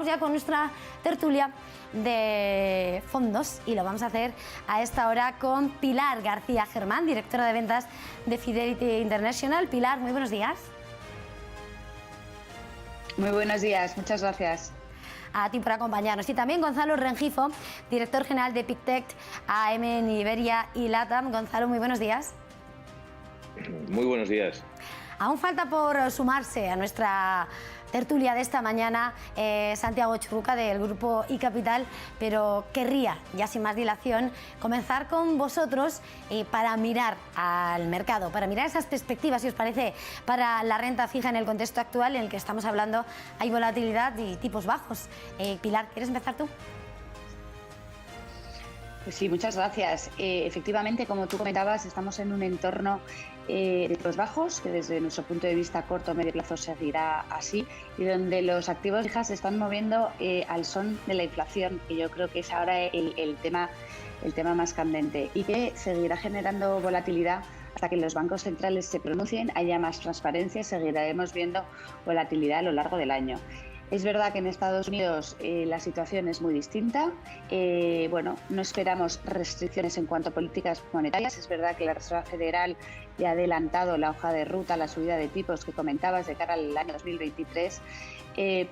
ya con nuestra tertulia de fondos y lo vamos a hacer a esta hora con Pilar García Germán, directora de ventas de Fidelity International. Pilar, muy buenos días. Muy buenos días, muchas gracias. A ti por acompañarnos. Y también Gonzalo Rengifo, director general de Pictet AM en Iberia y LATAM. Gonzalo, muy buenos días. Muy buenos días. Aún falta por sumarse a nuestra tertulia de esta mañana Santiago Churruca del grupo iCapital, pero querría, ya sin más dilación, comenzar con vosotros para mirar al mercado, para mirar esas perspectivas, si os parece, para la renta fija en el contexto actual en el que estamos hablando. Hay volatilidad y tipos bajos. Pilar, ¿quieres empezar tú? Pues sí, muchas gracias. Efectivamente, como tú comentabas, estamos en un entorno de tipos bajos, que desde nuestro punto de vista corto o medio plazo seguirá así, y donde los activos fijos se están moviendo al son de la inflación, que yo creo que es ahora el tema más candente, y que seguirá generando volatilidad hasta que los bancos centrales se pronuncien, haya más transparencia y seguiremos viendo volatilidad a lo largo del año. Es verdad que en Estados Unidos la situación es muy distinta. No esperamos restricciones en cuanto a políticas monetarias. Es verdad que la Reserva Federal ya ha adelantado la hoja de ruta, la subida de tipos que comentabas de cara al año 2023,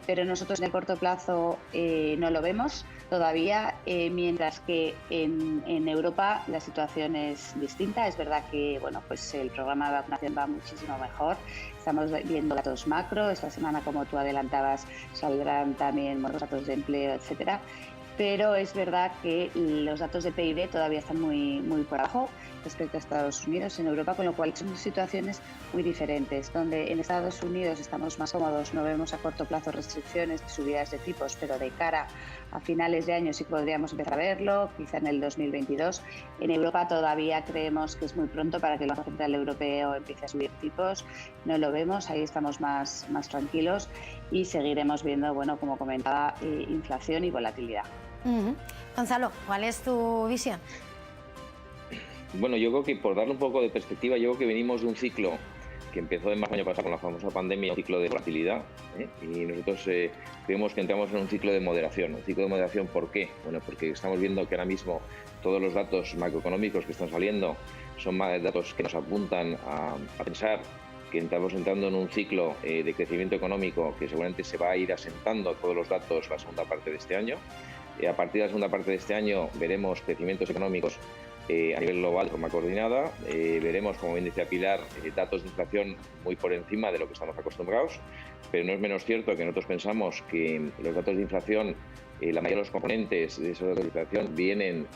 pero nosotros en el corto plazo no lo vemos todavía, mientras que en Europa la situación es distinta. Es verdad que el programa de vacunación va muchísimo mejor. Estamos viendo datos macro. Esta semana, como tú adelantabas, saldrán también los datos de empleo, etcétera. Pero es verdad que los datos de PIB todavía están muy por abajo respecto a Estados Unidos, en Europa, con lo cual son situaciones muy diferentes, donde en Estados Unidos estamos más cómodos, no vemos a corto plazo restricciones, subidas de tipos, pero de cara a finales de año sí podríamos empezar a verlo, quizá en el 2022. En Europa todavía creemos que es muy pronto para que el Banco Central Europeo empiece a subir tipos, no lo vemos, ahí estamos más tranquilos y seguiremos viendo, como comentaba, inflación y volatilidad. Gonzalo, ¿cuál es tu visión? Bueno, yo creo que por darle un poco de perspectiva, yo creo que venimos de un ciclo que empezó en marzo del año pasado con la famosa pandemia, un ciclo de volatilidad, y nosotros creemos que entramos en un ciclo de moderación. ¿Un ciclo de moderación por qué? Bueno, porque estamos viendo que ahora mismo todos los datos macroeconómicos que están saliendo son datos que nos apuntan a pensar que estamos entrando en un ciclo de crecimiento económico que seguramente se va a ir asentando todos los datos la segunda parte de este año. A partir de la segunda parte de este año veremos crecimientos económicos a nivel global de forma coordinada. Veremos, como bien decía Pilar, datos de inflación muy por encima de lo que estamos acostumbrados, pero no es menos cierto que nosotros pensamos que los datos de inflación, la mayoría de los componentes de esos datos de inflación vienen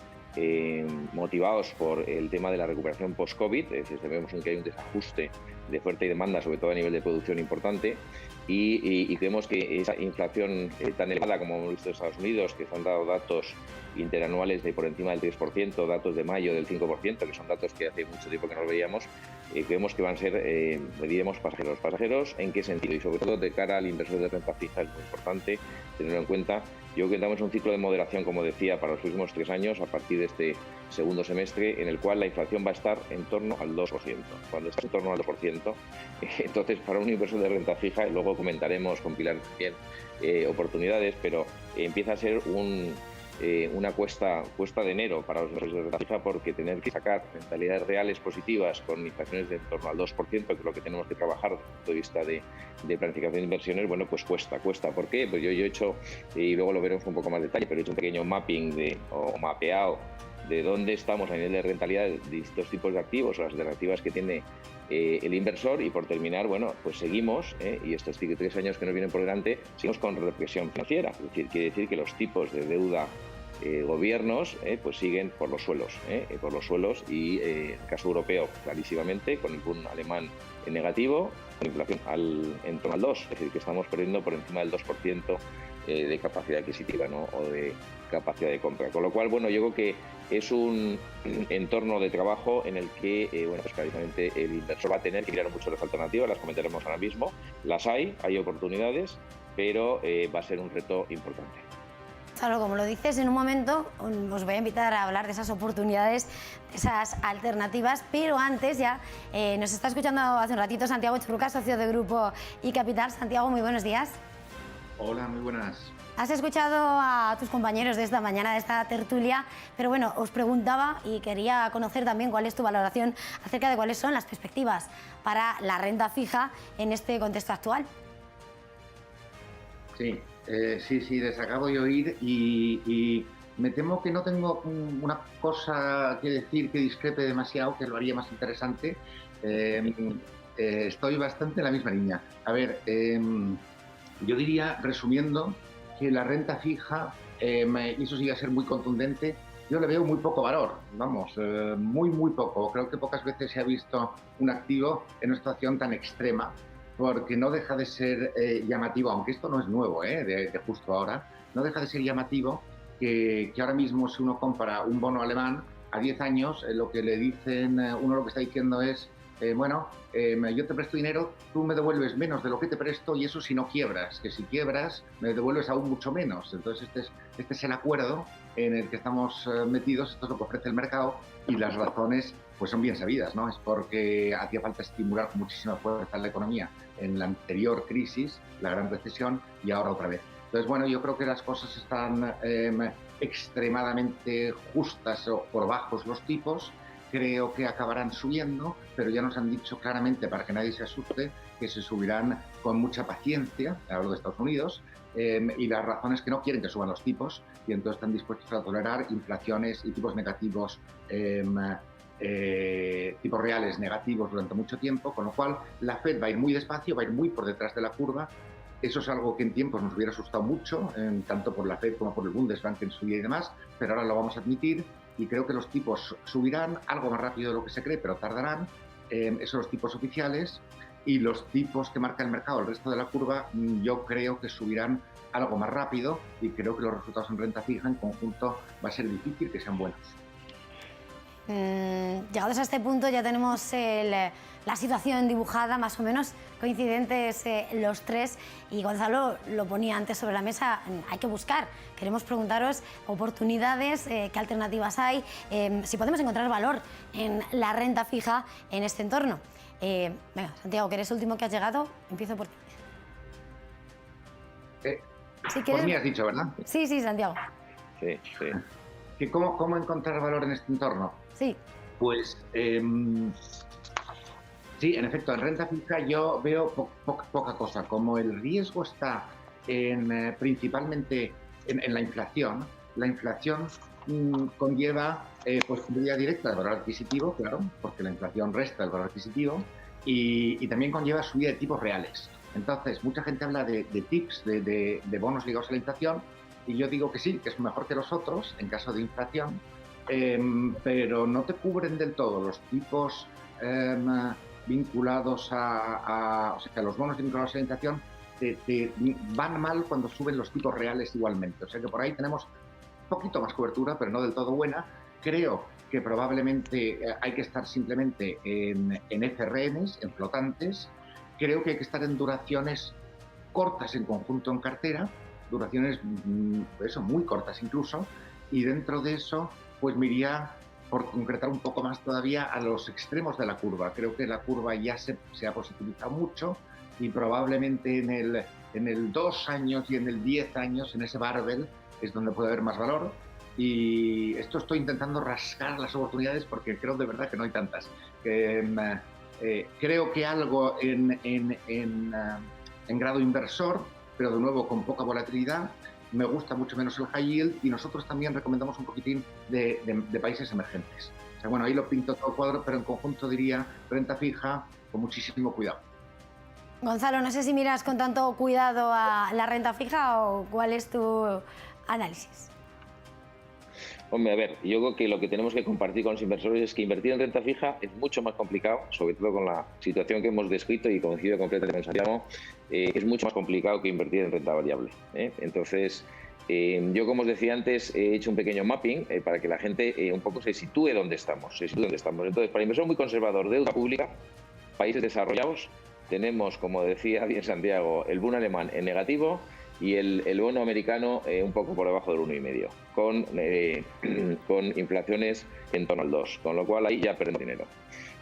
motivados por el tema de la recuperación post-COVID. Es decir, vemos que hay un desajuste de oferta y demanda, sobre todo a nivel de producción importante, y creemos que esa inflación tan elevada como hemos visto en Estados Unidos, que se han dado datos interanuales de por encima del 3%, datos de mayo del 5%, que son datos que hace mucho tiempo que no veíamos, creemos que van a ser, diremos, pasajeros. ¿Pasajeros en qué sentido? Y sobre todo de cara al inversor de renta fija es muy importante tenerlo en cuenta. Yo creo que estamos en un ciclo de moderación, como decía, para los próximos 3 años, a partir de este segundo semestre, en el cual la inflación va a estar en torno al 2%. Cuando está en torno al 2%, entonces para un inversor de renta fija, y luego comentaremos con Pilar también oportunidades, pero empieza a ser una cuesta de enero para los inversores de renta fija, porque tener que sacar rentabilidades reales positivas con inflaciones de en torno al 2%, que es lo que tenemos que trabajar desde el punto de vista de planificación de inversiones, pues cuesta. ¿Por qué? Pues yo he hecho, y luego lo veremos un poco más detalle, pero he hecho un pequeño mapping o mapeado de dónde estamos a nivel de rentabilidad de distintos tipos de activos o las alternativas que tiene el inversor. Y por terminar, pues seguimos, y estos 3 años que nos vienen por delante, seguimos con represión financiera. Es decir, quiere decir que los tipos de deuda gobiernos pues siguen por los suelos, y en el caso europeo clarísimamente con el boom alemán en negativo, con inflación en torno al 2%, es decir, que estamos perdiendo por encima del 2% de capacidad adquisitiva, ¿no? O de capacidad de compra. Con lo cual, yo creo que es un entorno de trabajo en el que, pues claramente el inversor va a tener que mirar mucho las alternativas, las comentaremos ahora mismo. Las hay oportunidades, pero va a ser un reto importante. Claro, como lo dices, en un momento os voy a invitar a hablar de esas oportunidades, de esas alternativas, pero antes ya nos está escuchando hace un ratito Santiago Churruca, socio de Grupo iCapital. Santiago, muy buenos días. Hola, muy buenas. Has escuchado a tus compañeros de esta mañana, de esta tertulia, pero bueno, os preguntaba y quería conocer también cuál es tu valoración acerca de cuáles son las perspectivas para la renta fija en este contexto actual. Sí, les acabo de oír y me temo que no tengo una cosa que decir que discrepe demasiado, que lo haría más interesante. Estoy bastante en la misma línea. A ver, yo diría, resumiendo, que la renta fija, y eso sí va a ser muy contundente, yo le veo muy poco valor, vamos, muy poco. Creo que pocas veces se ha visto un activo en una situación tan extrema, porque no deja de ser llamativo, aunque esto no es nuevo, de justo ahora, no deja de ser llamativo que ahora mismo si uno compra un bono alemán a 10 años, lo que le dicen, uno lo que está diciendo es, yo te presto dinero, tú me devuelves menos de lo que te presto y eso si no quiebras, que si quiebras me devuelves aún mucho menos. Entonces este es el acuerdo en el que estamos metidos, esto es lo que ofrece el mercado y las razones pues son bien sabidas, ¿no? Es porque hacía falta estimular con muchísima fuerza la economía en la anterior crisis, la gran recesión, y ahora otra vez. Entonces, bueno, yo creo que las cosas están extremadamente justas o por bajos los tipos. Creo que acabarán subiendo, pero ya nos han dicho claramente, para que nadie se asuste, que se subirán con mucha paciencia, hablo de Estados Unidos, y las razones que no quieren que suban los tipos, y entonces están dispuestos a tolerar inflaciones y tipos negativos, tipos reales negativos durante mucho tiempo, con lo cual la Fed va a ir muy despacio, va a ir muy por detrás de la curva. Eso es algo que en tiempos nos hubiera asustado mucho, tanto por la Fed como por el Bundesbank en su día y demás, pero ahora lo vamos a admitir y creo que los tipos subirán algo más rápido de lo que se cree, pero tardarán. Esos son los tipos oficiales, y los tipos que marca el mercado, el resto de la curva, yo creo que subirán algo más rápido y creo que los resultados en renta fija en conjunto va a ser difícil que sean buenos. Llegados a este punto ya tenemos la situación dibujada, más o menos coincidentes los tres, y Gonzalo lo ponía antes sobre la mesa, hay que buscar. Queremos preguntaros oportunidades, qué alternativas hay, si podemos encontrar valor en la renta fija en este entorno. Venga, Santiago, que eres el último que has llegado, empiezo por ti. Si quieres... Por mí has dicho, ¿verdad? Sí, Santiago. Sí. ¿Que cómo encontrar valor en este entorno? Sí. Pues sí, en efecto, en renta fija yo veo poca cosa. Como el riesgo está principalmente en la inflación conlleva pues pérdida directa del valor adquisitivo, claro, porque la inflación resta el valor adquisitivo, y también conlleva subida de tipos reales. Entonces, mucha gente habla de tips, de bonos ligados a la inflación, y yo digo que sí, que es mejor que los otros en caso de inflación, pero no te cubren del todo. Los tipos vinculados o sea, que los bonos vinculados a la inflación te van mal cuando suben los tipos reales igualmente. O sea que por ahí tenemos un poquito más cobertura, pero no del todo buena. Creo que probablemente hay que estar simplemente en FRNs, en flotantes. Creo que hay que estar en duraciones cortas en conjunto en cartera, duraciones muy cortas incluso, y dentro de eso pues me iría, por concretar un poco más todavía, a los extremos de la curva. Creo que la curva ya se ha positivizado mucho, y probablemente en el 2 años y en el 10 años, en ese barbell, es donde puede haber más valor. Y esto estoy intentando rascar las oportunidades porque creo de verdad que no hay tantas. Creo que algo en grado inversor, pero de nuevo con poca volatilidad. Me gusta mucho menos el high yield, y nosotros también recomendamos un poquitín de países emergentes. O sea, bueno, ahí lo pinto todo cuadro, pero en conjunto diría renta fija con muchísimo cuidado. Gonzalo, no sé si miras con tanto cuidado a la renta fija o cuál es tu análisis. Hombre, a ver, yo creo que lo que tenemos que compartir con los inversores es que invertir en renta fija es mucho más complicado, sobre todo con la situación que hemos descrito, y coincido completamente con Santiago, es mucho más complicado que invertir en renta variable. Entonces, yo, como os decía antes, he hecho un pequeño mapping para que la gente un poco se sitúe donde estamos. Entonces, para inversor muy conservador, deuda pública, países desarrollados, tenemos, como decía bien Santiago, el bono alemán en negativo y el bono americano un poco por debajo del 1,5, con inflaciones en torno al 2, con lo cual ahí ya perdemos dinero.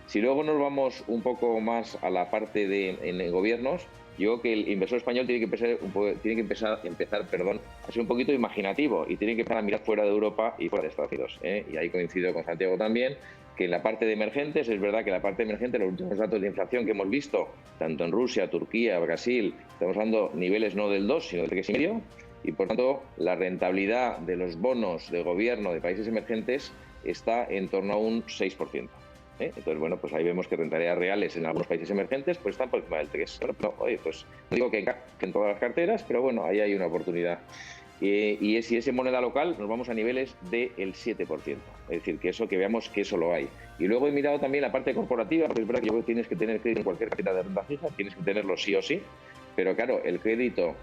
Si luego nos vamos un poco más a la parte en gobiernos, yo creo que el inversor español tiene que empezar a ser un poquito imaginativo y tiene que empezar a mirar fuera de Europa y fuera de Estados Unidos. Y ahí coincido con Santiago también, que en la parte de emergentes, es verdad que la parte emergente, los últimos datos de inflación que hemos visto, tanto en Rusia, Turquía, Brasil, estamos hablando niveles no del 2, sino del 3,5, y por tanto la rentabilidad de los bonos de gobierno de países emergentes está en torno a un 6%. Entonces, bueno, pues ahí vemos que rentabilidades reales en algunos países emergentes pues están por encima del 3%. Bueno, no, oye, pues no digo que en todas las carteras, pero bueno, ahí hay una oportunidad. Y si es en moneda local, nos vamos a niveles del 7%. Es decir, que veamos que eso lo hay. Y luego he mirado también la parte corporativa, porque es verdad que yo creo que tienes que tener crédito en cualquier cartera de renta fija, tienes que tenerlo sí o sí, pero claro, el crédito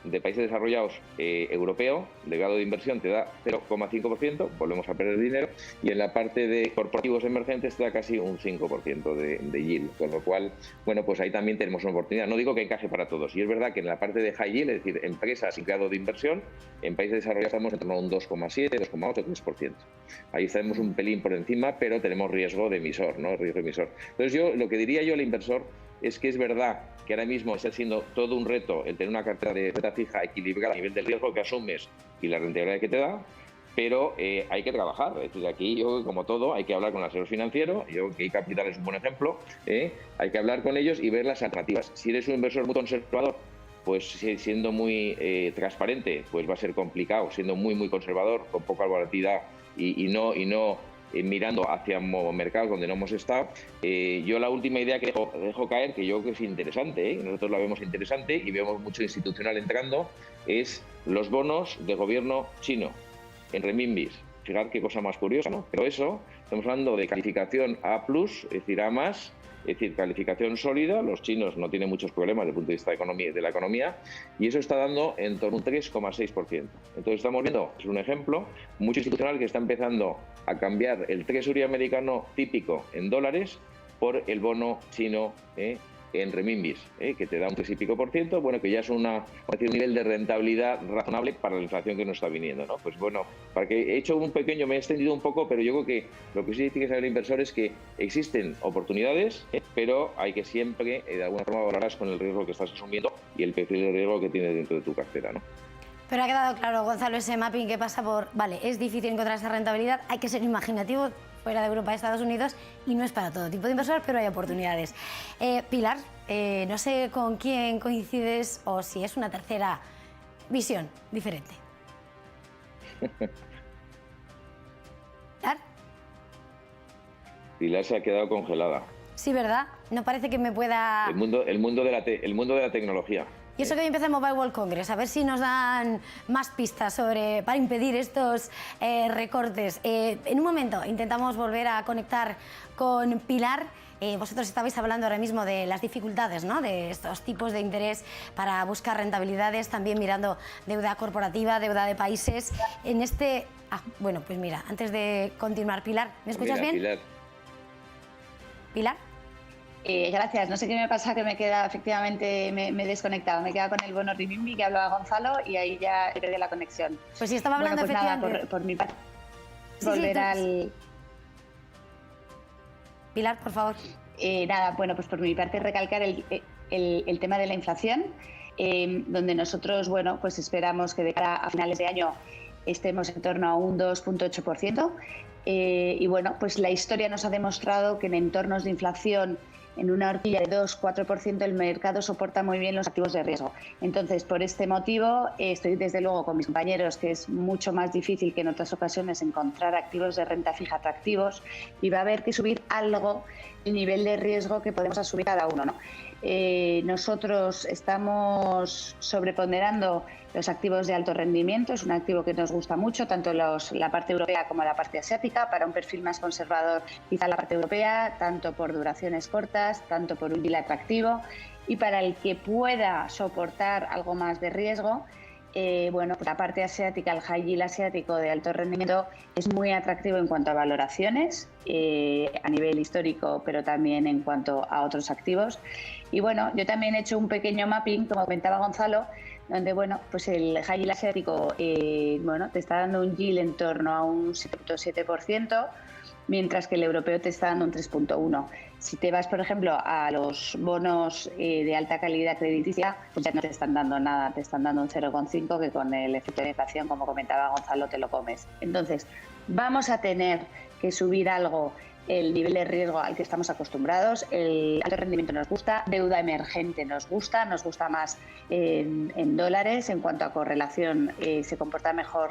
de países desarrollados europeo, de grado de inversión, te da 0,5%, volvemos a perder dinero, y en la parte de corporativos emergentes te da casi un 5% de yield, con lo cual, bueno, pues ahí también tenemos una oportunidad. No digo que encaje para todos, y es verdad que en la parte de high yield, es decir, empresas sin grado de inversión, en países desarrollados estamos en torno a un 2,7, 2,8, 3%. Ahí estaremos un pelín por encima, pero tenemos riesgo de emisor, ¿no? Riesgo de emisor. Entonces yo, lo que diría yo al inversor es que es verdad que ahora mismo está siendo todo un reto el tener una cartera de renta fija equilibrada a nivel del riesgo que asumes y la rentabilidad que te da, pero hay que trabajar. Entonces aquí yo, como todo, hay que hablar con el asesor financiero. Yo creo que iCapital es un buen ejemplo. Hay que hablar con ellos y ver las alternativas. Si eres un inversor muy conservador, pues siendo muy transparente, pues va a ser complicado. Siendo muy, muy conservador, con poca volatilidad y no mirando hacia mercados donde no hemos estado, yo la última idea que dejo caer, que yo creo que es interesante, nosotros la vemos interesante y vemos mucho institucional entrando, es los bonos de gobierno chino en renminbis. Fijar qué cosa más curiosa, ¿no? Pero eso, estamos hablando de calificación A+, es decir, A+, es decir, calificación sólida. Los chinos no tienen muchos problemas desde el punto de vista de la economía, y eso está dando en torno a un 3,6%. Entonces estamos viendo, es un ejemplo, mucho institucional que está empezando a cambiar el Treasury americano típico en dólares por el bono chino en renminbis, que te da un 3,5%, bueno, que ya es un nivel de rentabilidad razonable para la inflación que nos está viniendo, ¿no? Pues bueno, para que he hecho me he extendido un poco, pero yo creo que lo que sí tiene que saber el inversor es que existen oportunidades, pero hay que siempre, de alguna forma, valorarlas con el riesgo que estás asumiendo y el perfil de riesgo que tienes dentro de tu cartera, ¿no? Pero ha quedado claro, Gonzalo, ese mapping que pasa por, vale, es difícil encontrar esa rentabilidad, hay que ser imaginativo fuera de Europa y Estados Unidos, y no es para todo tipo de inversor, pero hay oportunidades. Pilar, no sé con quién coincides o si es una tercera visión diferente. ¿Pilar? Pilar se ha quedado congelada. Sí, ¿verdad? No parece que me pueda... El mundo de la tecnología. Y eso que hoy empieza el Mobile World Congress, a ver si nos dan más pistas para impedir estos recortes. En un momento intentamos volver a conectar con Pilar. Vosotros estabais hablando ahora mismo de las dificultades, ¿no?, de estos tipos de interés para buscar rentabilidades, también mirando deuda corporativa, deuda de países. En este... bueno, pues mira, antes de continuar, Pilar, ¿me escuchas bien? Pilar. ¿Pilar? Gracias. No sé qué me pasa, que me queda, efectivamente, me he desconectado. Me he quedado con el bono renminbi que hablaba Gonzalo y ahí ya he perdido la conexión. Pues sí, estaba hablando, pues efectivamente. Nada, por mi parte, Sí, volver al... Pilar, por favor. Nada, bueno, pues por mi parte recalcar el tema de la inflación, donde nosotros, bueno, pues esperamos que de cara a finales de año estemos en torno a un 2,8%. Y bueno, pues la historia nos ha demostrado que en entornos de inflación en una horquilla de 2-4% el mercado soporta muy bien los activos de riesgo. Entonces, por este motivo, estoy desde luego con mis compañeros que es mucho más difícil que en otras ocasiones encontrar activos de renta fija atractivos, y va a haber que subir algo el nivel de riesgo que podemos asumir cada uno, ¿no? Nosotros estamos sobreponderando los activos de alto rendimiento. Es un activo que nos gusta mucho, tanto la parte europea como la parte asiática. Para un perfil más conservador, quizá la parte europea, tanto por duraciones cortas, tanto por un yield atractivo, y para el que pueda soportar algo más de riesgo, bueno, pues la parte asiática, el high yield asiático de alto rendimiento, es muy atractivo en cuanto a valoraciones, a nivel histórico, pero también en cuanto a otros activos. Y bueno, yo también he hecho un pequeño mapping, como comentaba Gonzalo, donde, bueno, pues el high yield asiático, bueno, te está dando un yield en torno a un 7,7%, mientras que el europeo te está dando un 3,1. Si te vas, por ejemplo, a los bonos de alta calidad crediticia, pues ya no te están dando nada, te están dando un 0,5, que con el efecto de inflación, como comentaba Gonzalo, te lo comes. Entonces, vamos a tener que subir algo el nivel de riesgo al que estamos acostumbrados. El alto rendimiento nos gusta, deuda emergente nos gusta más en dólares. En cuanto a correlación, se comporta mejor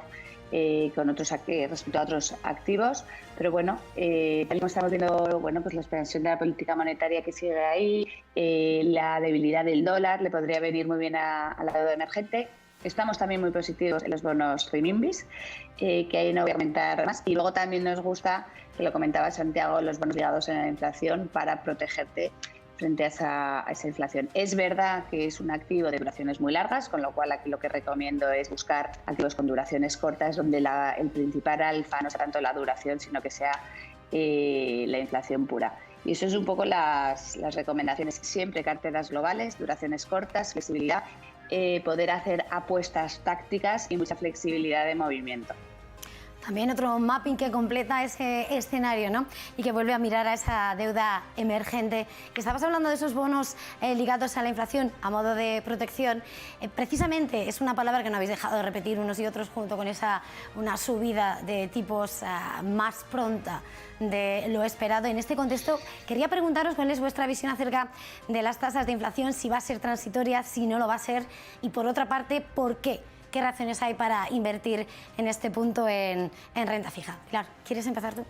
con otros respecto a otros activos, pero bueno, tal como estamos viendo, bueno, pues la expansión de la política monetaria que sigue ahí, la debilidad del dólar le podría venir muy bien a la deuda emergente. Estamos también muy positivos en los bonos renminbis, que ahí no voy a comentar más. Y luego también nos gusta, que lo comentaba Santiago, los bonos ligados a la inflación para protegerte frente a esa inflación. Es verdad que es un activo de duraciones muy largas, con lo cual aquí lo que recomiendo es buscar activos con duraciones cortas, donde el principal alfa no sea tanto la duración, sino que sea la inflación pura. Y eso es un poco las recomendaciones. Siempre carteras globales, duraciones cortas, flexibilidad, poder hacer apuestas tácticas y mucha flexibilidad de movimiento. También otro mapping que completa ese escenario, ¿no? Y que vuelve a mirar a esa deuda emergente. Que estabas hablando de esos bonos ligados a la inflación a modo de protección. Precisamente es una palabra que no habéis dejado de repetir unos y otros, junto con una subida de tipos más pronta de lo esperado. En este contexto, quería preguntaros cuál es vuestra visión acerca de las tasas de inflación, si va a ser transitoria, si no lo va a ser, y por otra parte, ¿por qué? ¿Qué razones hay para invertir en este punto en renta fija? Pilar, ¿quieres empezar tú?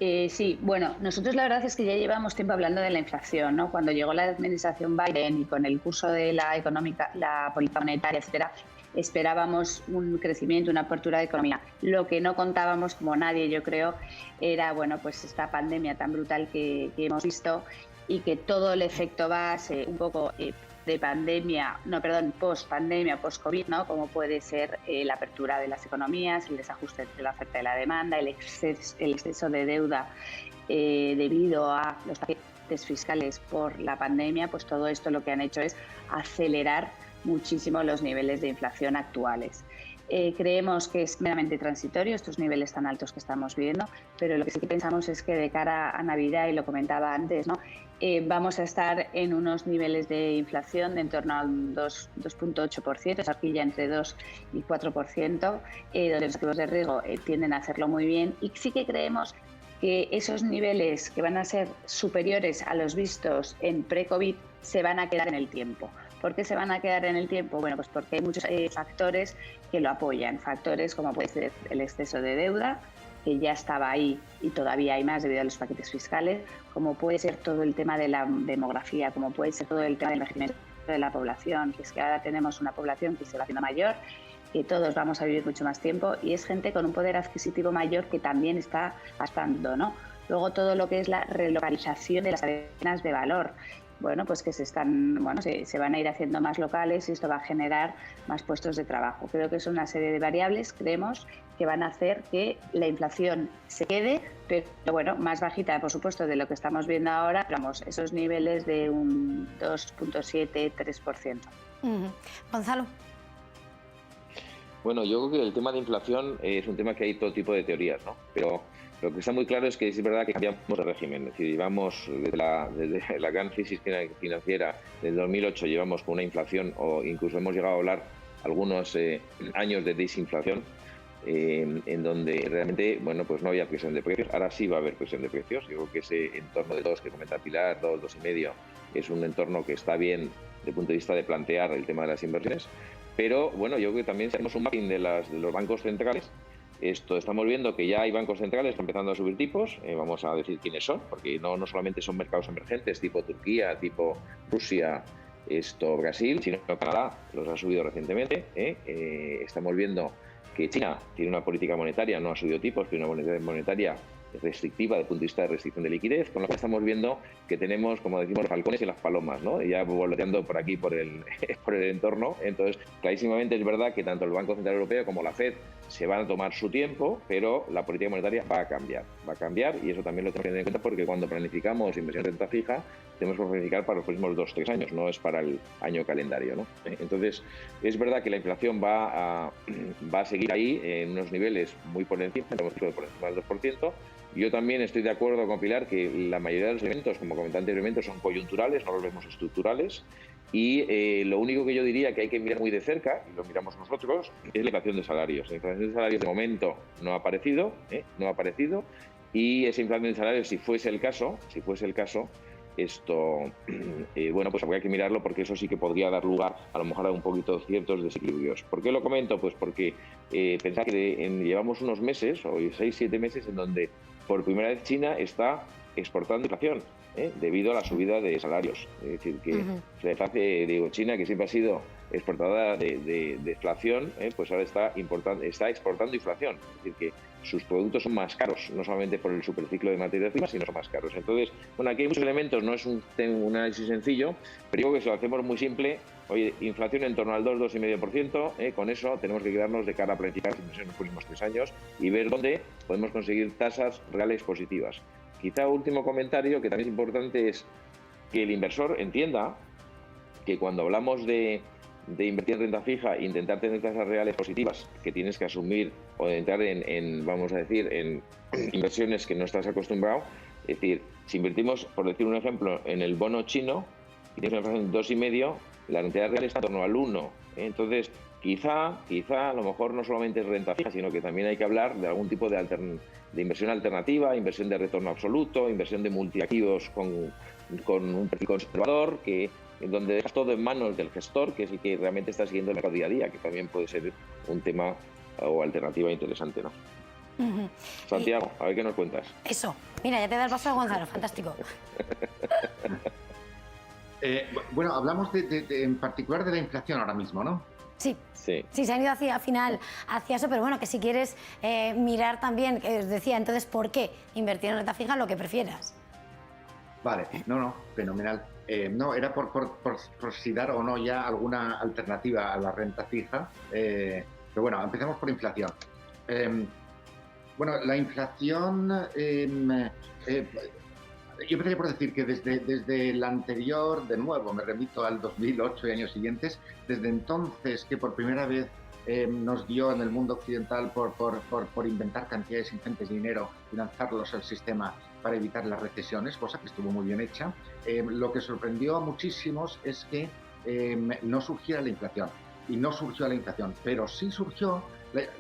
Sí, bueno, nosotros la verdad es que ya llevamos tiempo hablando de la inflación, ¿no? Cuando llegó la administración Biden y con el curso de la política monetaria, etcétera, esperábamos un crecimiento, una apertura de economía. Lo que no contábamos, como nadie, yo creo, era, bueno, pues esta pandemia tan brutal que hemos visto, y que todo el efecto base un poco de post-pandemia, post-COVID, ¿no? Como puede ser la apertura de las economías, el desajuste entre la oferta y la demanda, el exceso de deuda debido a los paquetes fiscales por la pandemia, pues todo esto lo que han hecho es acelerar muchísimo los niveles de inflación actuales. Creemos que es meramente transitorio estos niveles tan altos que estamos viendo, pero lo que sí que pensamos es que de cara a Navidad, y lo comentaba antes, ¿no? Vamos a estar en unos niveles de inflación de en torno al 2,8%, esa horquilla entre 2 y 4%, donde los activos de riesgo tienden a hacerlo muy bien, y sí que creemos que esos niveles que van a ser superiores a los vistos en pre-COVID se van a quedar en el tiempo. ¿Por qué se van a quedar en el tiempo? Bueno, pues porque hay muchos factores que lo apoyan. Factores como puede ser el exceso de deuda, que ya estaba ahí y todavía hay más debido a los paquetes fiscales, como puede ser todo el tema de la demografía, como puede ser todo el tema del envejecimiento de la población, que es que ahora tenemos una población que se va haciendo mayor, que todos vamos a vivir mucho más tiempo, y es gente con un poder adquisitivo mayor que también está gastando, ¿no? Luego todo lo que es la relocalización de las cadenas de valor. Bueno, pues que se van a ir haciendo más locales, y esto va a generar más puestos de trabajo. Creo que son una serie de variables, creemos, que van a hacer que la inflación se quede, pero bueno, más bajita, por supuesto, de lo que estamos viendo ahora, vamos, esos niveles de un 2,7, 3%. Gonzalo. Bueno, yo creo que el tema de inflación es un tema que hay todo tipo de teorías, ¿no? Pero lo que está muy claro es que es verdad que cambiamos de régimen. Es decir, llevamos desde la gran crisis financiera del 2008, llevamos con una inflación, o incluso hemos llegado a hablar algunos años de desinflación, en donde realmente, bueno, pues no había presión de precios. Ahora sí va a haber presión de precios. Yo creo que ese entorno de 2 que comenta Pilar, 2, 2,5, es un entorno que está bien desde el punto de vista de plantear el tema de las inversiones. Pero bueno, yo creo que también tenemos un mapping de los bancos centrales. Estamos viendo que ya hay bancos centrales que están empezando a subir tipos. Vamos a decir quiénes son, porque no solamente son mercados emergentes tipo Turquía, tipo Rusia, Brasil, sino que Canadá los ha subido recientemente. Estamos viendo que China tiene una política monetaria, no ha subido tipos, tiene una política monetaria restrictiva desde el punto de vista de restricción de liquidez, con lo que estamos viendo que tenemos, como decimos, los halcones y las palomas, ¿no? Ya voloteando por aquí, por el entorno. Entonces, clarísimamente es verdad que tanto el Banco Central Europeo como la FED se van a tomar su tiempo, pero la política monetaria va a cambiar y eso también lo tenemos que tener en cuenta porque cuando planificamos inversión en renta fija tenemos que planificar para los próximos 2-3 años, no es para el año calendario, ¿no? Entonces, es verdad que la inflación va a seguir ahí en unos niveles muy por encima, por encima del 2%. Yo también estoy de acuerdo con Pilar que la mayoría de los elementos, como comentaba anteriormente, son coyunturales, no los vemos estructurales. Y lo único que yo diría que hay que mirar muy de cerca, y lo miramos nosotros, es la inflación de salarios. La inflación de salarios de momento no ha aparecido, y esa inflación de salarios, si fuese el caso, esto, bueno, pues habría que mirarlo porque eso sí que podría dar lugar a lo mejor a un poquito ciertos desequilibrios. ¿Por qué lo comento? Pues porque pensad que llevamos unos meses, o 6-7 meses, en donde por primera vez China está exportando inflación, debido a la subida de salarios. Es decir, que China, que siempre ha sido exportadora de inflación, pues ahora está exportando inflación. Es decir, que sus productos son más caros, no solamente por el superciclo de materias primas, sino son más caros. Entonces, bueno, aquí hay muchos elementos, no es un análisis sencillo, pero digo que si lo hacemos muy simple, oye, inflación en torno al 2-2,5%, con eso tenemos que quedarnos de cara a planificar las inversiones en los próximos 3 años y ver dónde podemos conseguir tasas reales positivas. Quizá último comentario que también es importante es que el inversor entienda que cuando hablamos de invertir en renta fija e intentar tener tasas reales positivas, que tienes que asumir o de entrar en vamos a decir, en inversiones que no estás acostumbrado. Es decir, si invertimos, por decir un ejemplo, en el bono chino y tienes una inflación de 2,5, la rentabilidad real está en torno al 1. Entonces, quizá a lo mejor no solamente es renta fija, sino que también hay que hablar de algún tipo de inversión alternativa, inversión de retorno absoluto, inversión de multiactivos con un perfil conservador, en donde dejas todo en manos del gestor, que es el que realmente está siguiendo el mercado día a día, que también puede ser un tema o alternativa interesante, ¿no? Santiago, a ver qué nos cuentas. Eso, mira, ya te das paso a Gonzalo, fantástico. Bueno, hablamos en particular de la inflación ahora mismo, ¿no? Sí, se han ido hacia eso, pero bueno, que si quieres mirar también, os decía, entonces, ¿por qué invertir en renta fija? Lo que prefieras. Vale, no, fenomenal. No, era por si dar o no ya alguna alternativa a la renta fija. Pero bueno, empecemos por inflación. Bueno, la inflación, yo empezaría por decir que desde el anterior, de nuevo, me remito al 2008 y años siguientes, desde entonces que por primera vez nos dio en el mundo occidental por inventar cantidades ingentes de dinero y lanzarlos al sistema para evitar las recesiones, cosa que estuvo muy bien hecha. Lo que sorprendió a muchísimos es que no surgiera la inflación. Y no surgió la inflación, pero sí surgió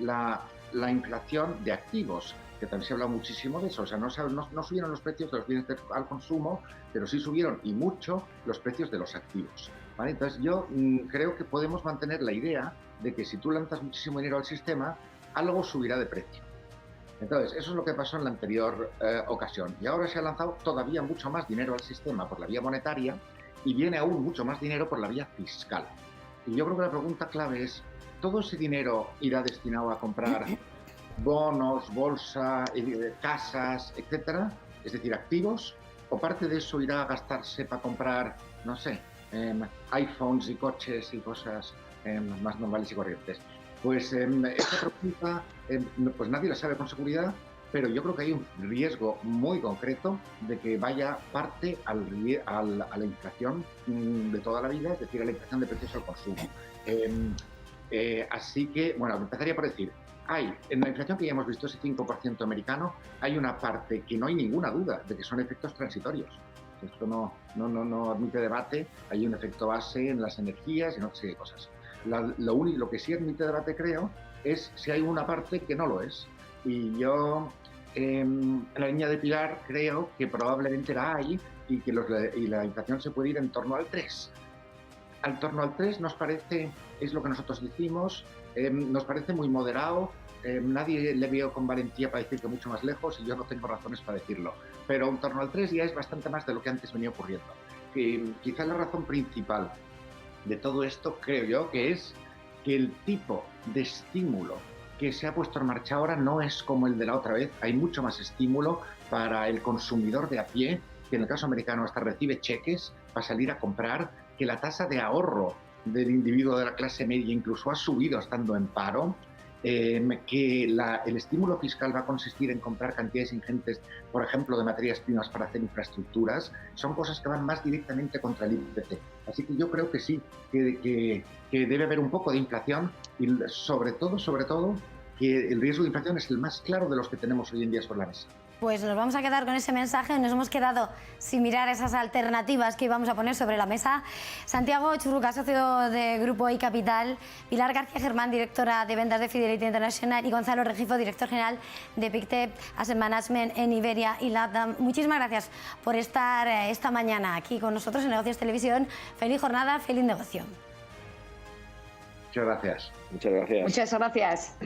la inflación de activos, que también se ha hablado muchísimo de eso. O sea, no subieron los precios de los bienes al consumo, pero sí subieron, y mucho, los precios de los activos, ¿vale? Entonces yo creo que podemos mantener la idea de que si tú lanzas muchísimo dinero al sistema, algo subirá de precio. Entonces, eso es lo que pasó en la anterior ocasión. Y ahora se ha lanzado todavía mucho más dinero al sistema por la vía monetaria y viene aún mucho más dinero por la vía fiscal. Y yo creo que la pregunta clave es, ¿todo ese dinero irá destinado a comprar bonos, bolsa, casas, etcétera? Es decir, activos, o parte de eso irá a gastarse para comprar, no sé, iPhones y coches y cosas más normales y corrientes. Pues esta pregunta pues nadie la sabe con seguridad, pero yo creo que hay un riesgo muy concreto de que vaya parte a la inflación de toda la vida, es decir, a la inflación de precios al consumo. Así que, bueno, empezaría por decir, en la inflación que ya hemos visto, ese 5% americano, hay una parte que no hay ninguna duda de que son efectos transitorios. Esto no admite debate. Hay un efecto base en las energías y no sé qué cosas. Lo que sí admite debate, creo, es si hay una parte que no lo es. Y yo, en la línea de Pilar, creo que probablemente la hay y la inflación se puede ir en torno al 3. Al torno al 3 nos parece, es lo que nosotros decimos, nos parece muy moderado. Nadie le veo con valentía para decir que mucho más lejos, y yo no tengo razones para decirlo. Pero en torno al 3 ya es bastante más de lo que antes venía ocurriendo. Quizá la razón principal de todo esto, creo yo, que es que el tipo de estímulo que se ha puesto en marcha ahora no es como el de la otra vez. Hay mucho más estímulo para el consumidor de a pie, que en el caso americano hasta recibe cheques para salir a comprar, que la tasa de ahorro del individuo de la clase media incluso ha subido estando en paro, que el estímulo fiscal va a consistir en comprar cantidades ingentes, por ejemplo, de materias primas para hacer infraestructuras, son cosas que van más directamente contra el IPC. Así que yo creo que sí, que debe haber un poco de inflación y sobre todo, que el riesgo de inflación es el más claro de los que tenemos hoy en día sobre la mesa. Pues nos vamos a quedar con ese mensaje, nos hemos quedado sin mirar esas alternativas que íbamos a poner sobre la mesa. Santiago Churruca, socio de Grupo iCapital, Pilar García Germán, directora de ventas de Fidelity International, y Gonzalo Regifo, director general de Pictet Asset Management en Iberia y LATAM. Muchísimas gracias por estar esta mañana aquí con nosotros en Negocios Televisión. Feliz jornada, feliz negocio. Muchas gracias. Muchas gracias. Muchas gracias.